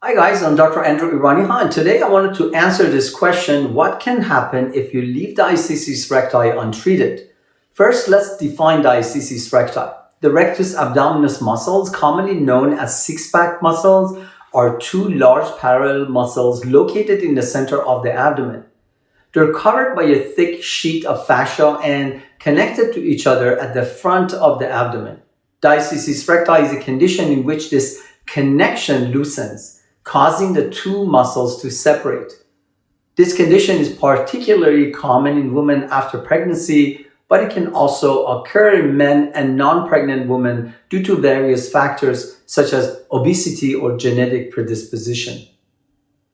Hi guys, I'm Dr. Andrew Iraniha, and today I wanted to answer this question: what can happen if you leave diastasis recti untreated? First, let's define diastasis recti. The rectus abdominis muscles, commonly known as six-pack muscles, are two large parallel muscles located in the center of the abdomen. They're covered by a thick sheet of fascia and connected to each other at the front of the abdomen. Diastasis recti is a condition in which this connection loosens, causing the two muscles to separate. This condition is particularly common in women after pregnancy, but it can also occur in men and non-pregnant women due to various factors such as obesity or genetic predisposition.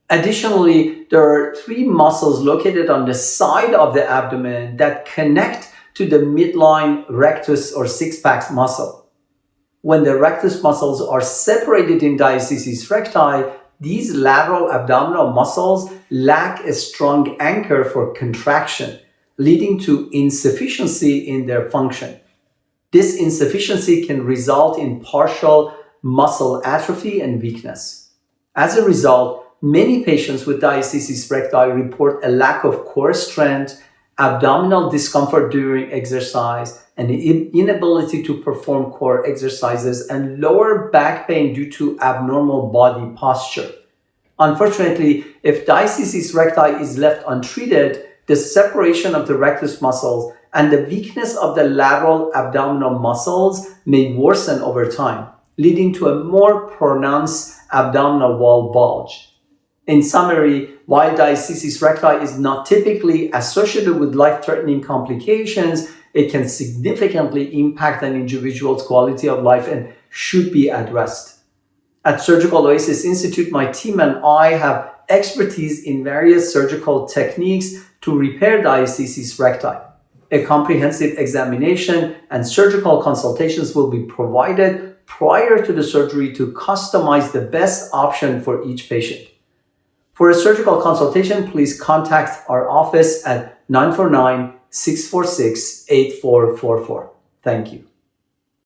Additionally, there are three muscles located on the side of the abdomen that connect to the midline rectus or six-pack muscle. When the rectus muscles are separated in diastasis recti, these lateral abdominal muscles lack a strong anchor for contraction, leading to insufficiency in their function. This insufficiency can result in partial muscle atrophy and weakness. As a result, many patients with diastasis recti report a lack of core strength, abdominal discomfort during exercise, and the inability to perform core exercises, and lower back pain due to abnormal body posture. Unfortunately, if diastasis recti is left untreated, the separation of the rectus muscles and the weakness of the lateral abdominal muscles may worsen over time, leading to a more pronounced abdominal wall bulge. In summary, while diastasis recti is not typically associated with life-threatening complications, it can significantly impact an individual's quality of life and should be addressed. At Surgical Oasis Institute, my team and I have expertise in various surgical techniques to repair diastasis recti. A comprehensive examination and surgical consultations will be provided prior to the surgery to customize the best option for each patient. For a surgical consultation, please contact our office at 949-646-8444. Thank you.